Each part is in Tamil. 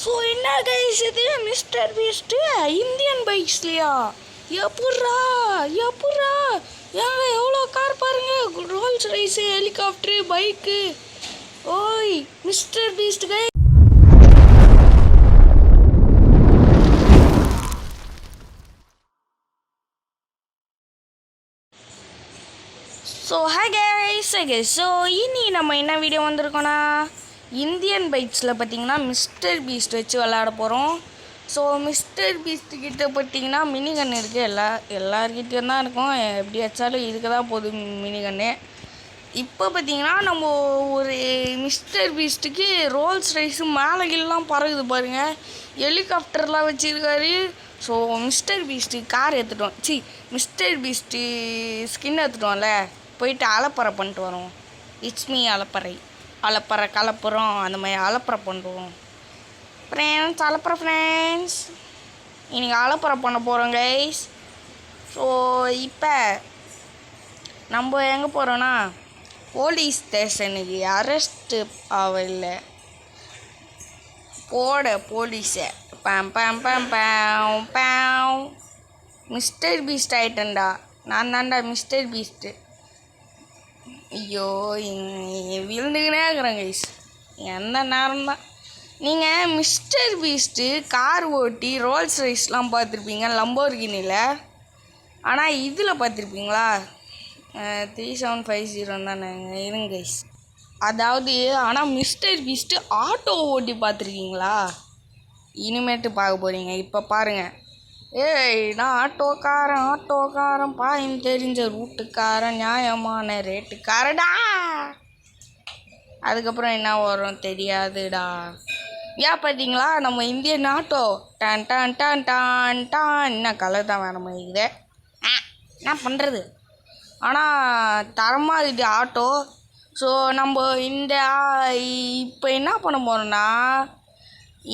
ஸோ என்ன கைஸ் இது மிஸ்டர் பீஸ்ட்டு இந்தியன் பைக்ஸ்லையா? எப்புட்றா ஏங்க எவ்வளோ கார் பாருங்க, ரோல்ஸ் ரைஸு, ஹெலிகாப்டரு, பைக்கு. ஓய் மிஸ்டர் பீஸ்ட் கை. ஸோ ஹாய் கைஸ், ஸோ இனி நம்ம என்ன வீடியோ வந்திருக்கோன்னா இந்தியன் பைக்ஸில் பார்த்தீங்கன்னா மிஸ்டர் பீஸ்ட் வச்சு விளாட போகிறோம். ஸோ மிஸ்டர் பீஸ்ட்டுக்கிட்ட பார்த்தீங்கன்னா மினி கன் இருக்குது, எல்லார்கிட்டையும் தான் இருக்கும். எப்படி வச்சாலும் இதுக்கு தான் போகுது மினி கன்னு. இப்போ பார்த்தீங்கன்னா நம்ம ஒரு மிஸ்டர் பீஸ்ட்டுக்கு ரோல்ஸ் ரைஸு மேலகெல்லாம் பறகுது பாருங்கள், ஹெலிகாப்டர்லாம் வச்சுருக்காரு. ஸோ மிஸ்டர் பீஸ்ட்டு கார் எடுத்துட்டோம், மிஸ்டர் பீஸ்ட்டு ஸ்கின் எடுத்துட்டோம்ல, போயிட்டு அலப்பறை பண்ணிட்டு வரோம். இட்ஸ் மீ அலப்பறை கலப்புறோம், அந்த மாதிரி அலப்பறை பண்ணுவோம் ஃப்ரெண்ட்ஸ். இன்றைக்கி அலப்பறை பண்ண போகிறோம் கைஸ். ஸோ இப்போ நம்ம எங்கே போகிறோன்னா போலீஸ் ஸ்டேஷனுக்கு. அரெஸ்ட்டு ஆகல போட போலீஸை பேம் மிஸ்டர் பீஸ்ட் ஆகிட்டேன்டா, நான் தான்டா மிஸ்டர் பீஸ்ட்டு. ஐயோ விழுந்துக்கினே இருக்கிறேன் கைஸ், எந்த நேரம் தான். நீங்கள் மிஸ்டர் பீஸ்ட்டு கார் ஓட்டி ரோல்ஸ் ரைஸ்லாம் பார்த்துருப்பீங்க லம்போர்கினியில், ஆனால் இதில் பார்த்துருப்பீங்களா? 3750 தானே இருங்க கைஸ். அதாவது ஆனால் மிஸ்டர் பீஸ்ட்டு ஆட்டோ ஓட்டி பார்த்துருக்கீங்களா? இனிமேட்டு பார்க்க போகிறீங்க, இப்போ பாருங்கள். ஏய் நான் ஆட்டோக்காரன் பாயும் தெரிஞ்ச ரூட்டுக்காரன், நியாயமான ரேட்டுக்காரடா. அதுக்கப்புறம் என்ன வரும் தெரியாதுடா. ஏன் பார்த்தீங்களா நம்ம இந்தியன் ஆட்டோ டான் டான் டான் டான் டான். என்ன கலர் தான் வேற மாதிரி இருக்குது, என்ன பண்ணுறது. ஆனால் தரமாக இது ஆட்டோ. ஸோ நம்ம இப்போ என்ன பண்ண போகிறோன்னா,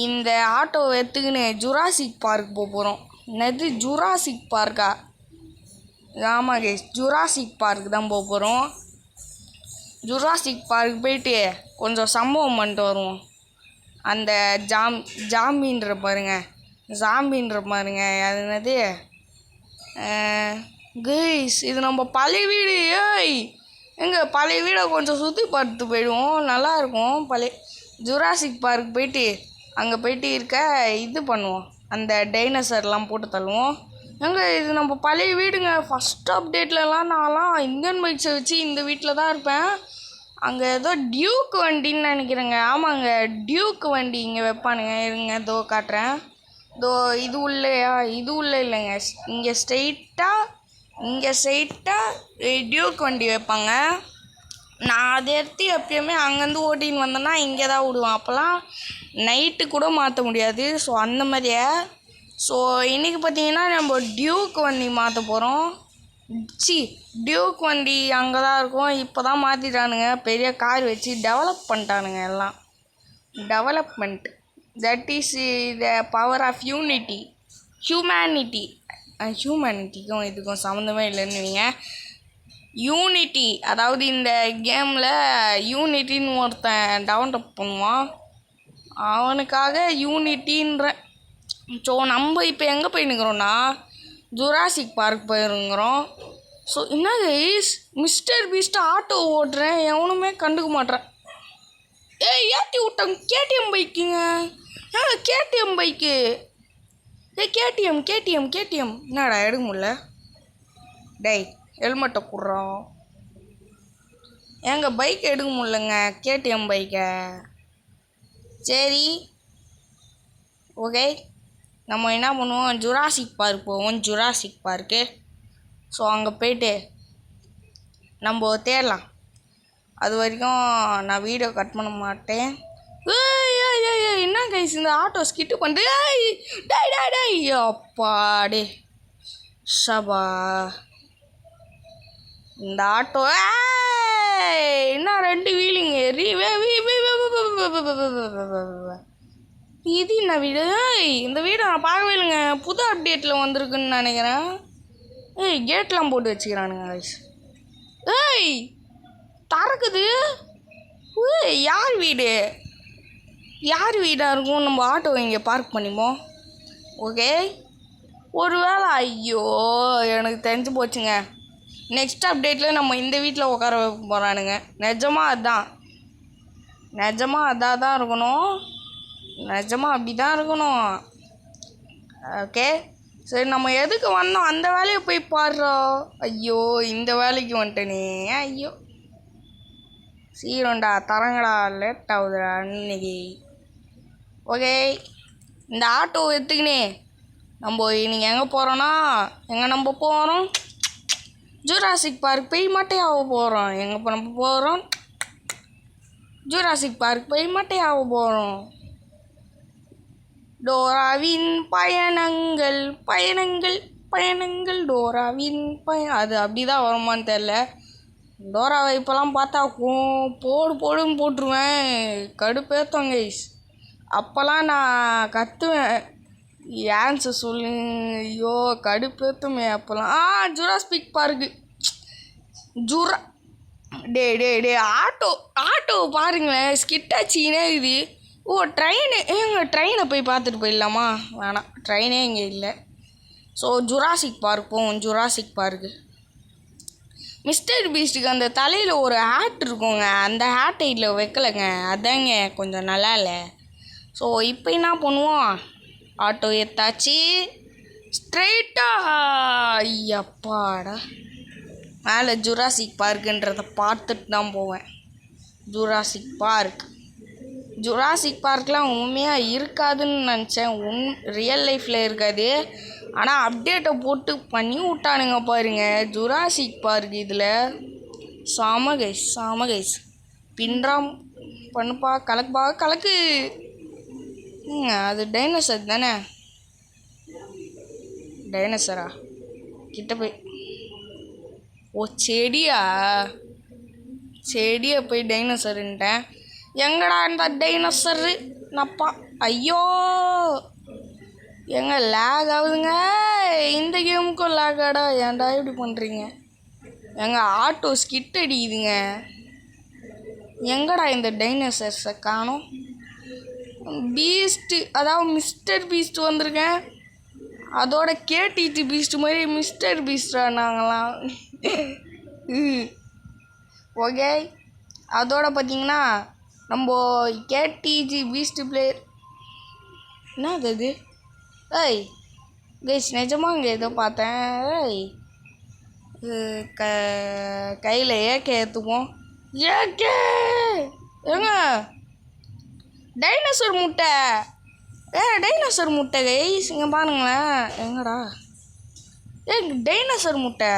இந்த ஆட்டோவை எடுத்துக்கின்னு ஜுராசிக் பார்க் போக போகிறோம். என்னது ஜுராசிக் பார்க்கா? ஆமாம் கேஸ், ஜுராசிக் பார்க் தான் போக போகிறோம். ஜுராசிக் பார்க் போயிட்டு கொஞ்சம் சம்பவம் பண்ணிட்டு வருவோம். அந்த ஜாம்பின்ற பாருங்க, அது என்னது கேஸ், இது நம்ம பழைய வீடு. ஏய் பழைய வீடை கொஞ்சம் சுற்றி பார்த்து போயிடுவோம், நல்லாயிருக்கும். பழைய ஜுராசிக் பார்க் போயிட்டு அங்கே போயிட்டு இது பண்ணுவோம், அந்த டைனோசர்லாம் போட்டு தள்ளுவோம். இது நம்ம பழைய வீடுங்க. ஃபஸ்ட் அப்டேட்லலாம் நான்லாம் இந்தியன் பைக்ஸை வச்சு இந்த வீட்டில் தான் இருப்பேன். அங்கே ஏதோ டியூக் வண்டின்னு நினைக்கிறேங்க. ஆமாங்க, டியூக் வண்டி இங்கே வைப்பானுங்க. இருங்க இதோ காட்டுறேன். இதோ இது உள்ள இல்லைங்க, இங்கே ஸ்ட்ரைட்டாக டியூக் வண்டி வைப்பாங்க. நான் அதை எடுத்து எப்பயுமே அங்கேருந்து ஓட்டின்னு வந்தேன்னா இங்கே தான் விடுவேன். அப்போல்லாம் நைட்டு கூட மாற்ற முடியாது. ஸோ அந்த மாதிரியே. ஸோ இன்றைக்கி பார்த்தீங்கன்னா நம்ம டியூக் வண்டி மாற்ற போகிறோம். டியூக் வண்டி அங்கே தான் இருக்கும். இப்போ தான் மாற்றிட்டானுங்க, பெரிய கார் வச்சு டெவலப் பண்ணிட்டானுங்க எல்லாம். Development that is the power of ஹியூமனிட்டிக்கும் இதுக்கும் சம்மந்தமே இல்லைன்னு. யூனிட்டி, அதாவது இந்த கேமில் யூனிட்டின்னு ஒருத்தன் டெவலப் பண்ணுவான், அவனுக்காக யூனிட்டின்ற. ஸோ நம்ம இப்போ எங்கே போயின்னுக்கிறோன்னா ஜுராசிக் பார்க் போயிருக்கிறோம். ஸோ என்ன கைஸ், மிஸ்டர் பீஸ்ட் ஆட்டோ ஓட்டுறேன், எவனுமே கண்டுக்க மாட்டேறேன். ஏற்றி விட்டேன் கேடிஎம் பைக்குங்க. KTM bike. கேடிஎம் என்னடா எடுக்க முடியல? டேய் ஹெல்மெட்டை கொடுறோம். எங்கள் பைக் எடுக்க முடியலங்க, கேடிஎம் பைக்கை. சரி ஓகே, நம்ம என்ன பண்ணுவோம், ஜுராசிக் பார்க் போவோம். Jurassic park. ஸோ அங்கே போயிட்டு நம்ம தேடலாம். அது வரைக்கும் நான் வீடியோ கட் பண்ண மாட்டேன். என்ன கைஸ் இந்த ஆட்டோ ஸ்கிட்டு பண்ணிட்டு டை அப்பாடே சபா. இந்த ஆட்டோ என்ன 2 வீலிங்க இது என்ன வீடு? இந்த வீடு நான் பார்க்கவே இல்லைங்க, புது அப்டேட்டில் வந்திருக்குன்னு நினைக்கிறேன். கேட்லாம் போட்டு வச்சுக்கிறானுங்க கைஸ். திறக்குது. யார் வீடு? யார் வீடாக இருக்கும்? நம்ம ஆட்டோ இங்கே பார்க் பண்ணிப்போம். ஓகே, ஒரு வேளை ஐயோ எனக்கு தெரிஞ்சு போச்சுங்க. நெக்ஸ்ட் அப்டேட்டில் நம்ம இந்த வீட்டில் உட்கார வைக்க போகிறானுங்க. நிஜமாக அதான் தான் இருக்கணும். நிஜமாக அப்படி தான் இருக்கணும். ஓகே, சரி நம்ம எதுக்கு வந்தோம் அந்த வேலையை போய் பாடுறோம். ஐயோ இந்த வேலைக்கு வந்துட்டேனே. ஐயோ சீரண்டா தரங்கடா, லேட் ஆகுதுடா இன்னைக்கு. ஓகே, இந்த ஆட்டோ எடுத்துக்கினே நம்ம இன்னைக்கு எங்கே போகிறோன்னா, நம்ம போகிறோம் ஜூராசிக் பார்க் போய் மட்டையாக போகிறோம். எங்கே நம்ம போகிறோம்? ஜூராசிக் பார்க் போய் மட்டையாக போகிறோம். டோராவின் பயணங்கள் பயணங்கள் பயணங்கள் டோராவின் அது அப்படி தான் வருமானு தெரில. டோராவை இப்போலாம் பார்த்தா போடுன்னு போட்டுருவேன். கடுப்பேத்தோம் கைஸ். அப்போல்லாம் நான் கத்துவேன், ஆன்சர் சொல்லு. ஐயோ கடுப்பேத்துமே அப்போல்லாம். ஜூராசிக் பார்க்கு டே ஆட்டோ பாருங்களேன், ஸ்கிட்டாச்சின்னே இது. ஓ ட்ரெயின், ட்ரெயினை போய் பார்த்துட்டு போயிடலாமா? வேணாம், ட்ரெயினே இங்கே இல்லை. ஸோ ஜுராசிக் பார்க் போவோம். ஜுராசிக் பார்க்கு மிஸ்டர் பீஸ்ட்டுக்கு அந்த தலையில் ஒரு ஹேட் இருக்குங்க, அந்த ஹேட்டை இதில் வைக்கலைங்க, அதாங்க கொஞ்சம் நல்லா இல்லை. ஸோ இப்போ என்ன பண்ணுவோம், ஆட்டோ ஏத்தாச்சு ஸ்ட்ரெயிட்டாக ஐயப்பாடா மேலே ஜுராசிக் பார்க்குன்றதை பார்த்துட்டு தான் போவேன். ஜுராசிக் பார்க்லாம் உண்மையாக இருக்காதுன்னு நினச்சேன். ரியல் லைஃப்பில் இருக்காது, ஆனால் அப்டேட்டை போட்டு பண்ணி விட்டானுங்க பாருங்க. ஜுராசிக் பார்க் இதில் சாம கைஸ் பின்றாம் பண்ணுப்பா, கலக்கு. அது டைனோசர் தானே? டைனோசரா? கிட்ட போய் ஓ செடியா போய் டைனோசருன்ட்டேன். எங்கடா இந்த டைனோசரு நப்பா? ஐயோ எங்க லேக் ஆகுதுங்க. இந்த கேமுக்கும் லேக் ஆடா? ஏன்டா இப்படி பண்ணுறீங்க? எங்கள் ஆட்டோ ஸ்கிட் அடிக்குதுங்க. எங்கடா இந்த டைனோசர்ஸை காணோம்? பீஸ்ட்டு, அதாவது மிஸ்டர் பீஸ்ட் வந்திருக்கேன். அதோட கேடிடி பீஸ்ட் மாதிரி மிஸ்டர் பீஸ்டா நாங்களாம். ஓகே, அதோட பார்த்தீங்கன்னா நம்ம கேடிஜி பீஸ்ட் பிளேயர் என்னது அது? கைஸ் நிஜமாக இங்கே ஏதோ பார்த்தேன். கையில் ஏகே ஏற்றுவோம். ஏகே ஏங்க டைனோசர் முட்டை. டைனோசர் முட்டை கைஸ் இங்கே பாருங்களேன். எங்கடா டைனோசர் முட்டை?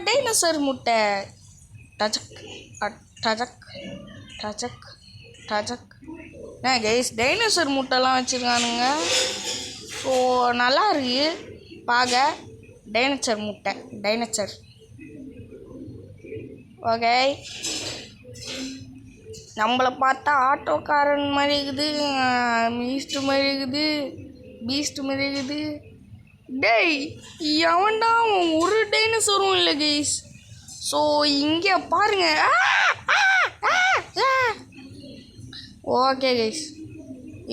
டைனோசர் முட்டை. டஜக் கைஸ் டைனோசர் முட்டைலாம் வச்சுருக்கானுங்க. ஸோ நல்லா இருக்கு பார்க்க. டைனோசர் முட்டை. ஓகே, நம்மளை பார்த்தா ஆட்டோக்காரன் மாதிரி இருக்குது, பீஸ்ட் மாதிரி இருக்குது. டேய் எவன்டா ஒரு டைனோசரும் இல்லை கைஸ். ஸோ இங்கே பாருங்க. ஓகே கைஸ்,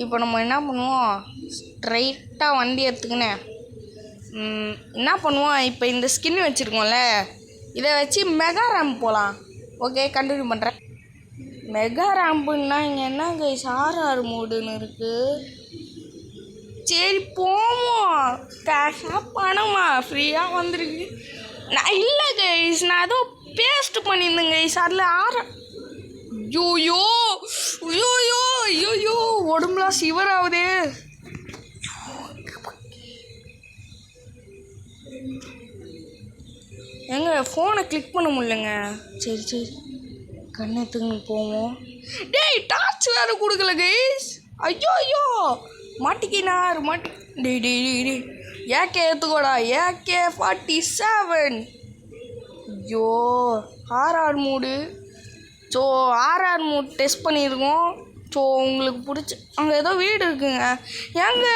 இப்போ நம்ம என்ன பண்ணுவோம், ஸ்ட்ரைட்டாக வண்டி எடுத்துக்கினேன் என்ன பண்ணுவோம், இப்போ இந்த ஸ்கின் வச்சுருக்கோம்ல, இதை வச்சு மெகா ரேம்ப் போகலாம். ஓகே கண்டினியூ பண்ணுறேன். மெகா ரேம்புன்னா இங்கே என்ன கைஸ் ஆர்ஆர் மோடுன்னு இருக்குது. சரி போவோம். கேஷாக பணமா ஃப்ரீயாக வந்துருக்கு. நான் இல்லை கைஸ், நான் ஏதோ பேஸ்ட் பண்ணியிருந்தேன் கைஸ், அதில் ஐயோ உடம்புலாம் சிவர் ஆகுது. எங்க ஃபோனை கிளிக் பண்ண முடியலங்க. சரி கண்ணத்துக்கு போவோம். டேய் டார்ச் வேறு கொடுக்கல கைஸ். ஐயோ மாட்டிக்கினார். டேய் ஏகே ஏற்றுக்கோடா. AK-47. ஐயோ ஆர்ஆர் மூடு. ஸோ ஆர்ஆர் மூட் டெஸ்ட் பண்ணியிருக்கோம். ஸோ உங்களுக்கு பிடிச்சி அங்கே ஏதோ வீடு இருக்குங்க. ஏங்க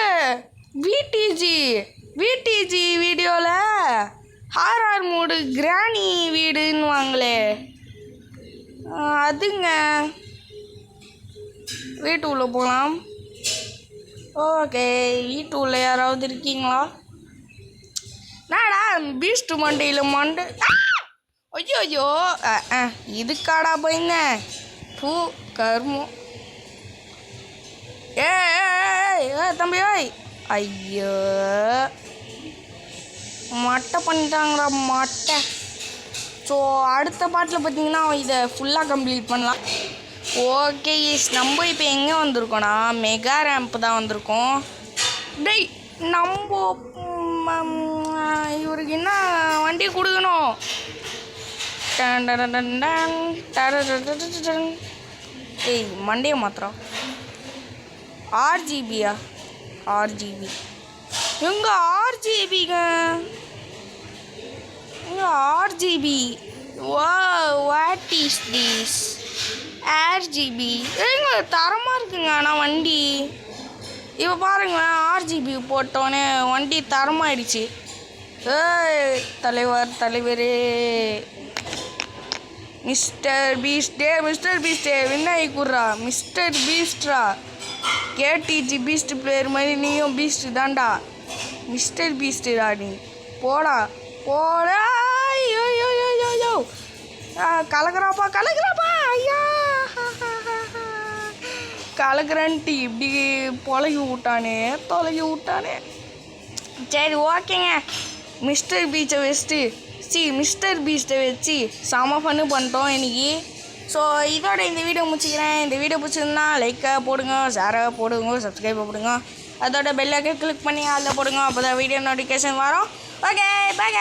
விடிஜி வீடியோவில் ஆர்ஆர் மூடு கிராணி வீடுன்னு வாங்களே, அதுங்க வீட்டுக்குள்ளே போகலாம். ஓகே, வீட்டுக்குள்ளே யாராவது இருக்கீங்களா? நாடா பீஸ்ட் மண்டையில் மண்டை. ஐயோ ஐயோ, இதுக்காடா போயிருந்தேன். பூ கருமம். ஏ தம்பி ஓய். ஐயோ, மட்டை பண்ணிட்டாங்கடா மட்டை. ஸோ அடுத்த பாட்டில் பார்த்தீங்கன்னா இதை ஃபுல்லாக கம்ப்ளீட் பண்ணலாம். ஓகே நம்ம இப்போ எங்கே வந்திருக்கோன்னா மெகா ரேம்ப் தான் வந்திருக்கோம். டேய் நம்ம இவருக்கு என்ன வண்டி கொடுக்கணும்? ஏய் மண்டையை மாத்திரம். ஆர்ஜிபியா? ஆர்ஜிபி எங்க? ஆர்ஜிபிங்க எங்க? RGB. What is this? RGB எங்க? தரமாக இருக்குங்க. ஆனால் வண்டி இப்போ பாருங்களேன், ஆர்ஜிபி போட்டோன்னே வண்டி தரமாயிடுச்சு. தலைவரே மிஸ்டர் பீஸ்டே வின்னாயி குர்ரா. மிஸ்டர் பீஸ்ட்ரா, கேடிஜி பீஸ்ட் பிளேயர் மாதிரி நீயும் பீஸ்ட் தான்டா. மிஸ்டர் பீஸ்டா நீ. போடா ஐயோ கலக்குறாப்பா ஐயா கலக்குறன்ட்டு இப்படி தொலைகி விட்டானே. சரி ஓகேங்க, மிஸ்டர் பீஸ்ட்டை வச்சு செம ஃபன்னு பண்ணிட்டோம் இன்னைக்கு. ஸோ இதோட இந்த வீடியோ முடிச்சுக்கிறேன். இந்த வீடியோ பிடிச்சிருந்தா லைக்கை போடுங்க, ஷேரை போடுங்க, சப்ஸ்கிரைபை போடுங்க, அதோட பெல்லைக்கை கிளிக் பண்ணி அதில் போடுங்க. அப்போ தான் வீடியோ நோட்டிஃபிகேஷன் வரும். Okay, by.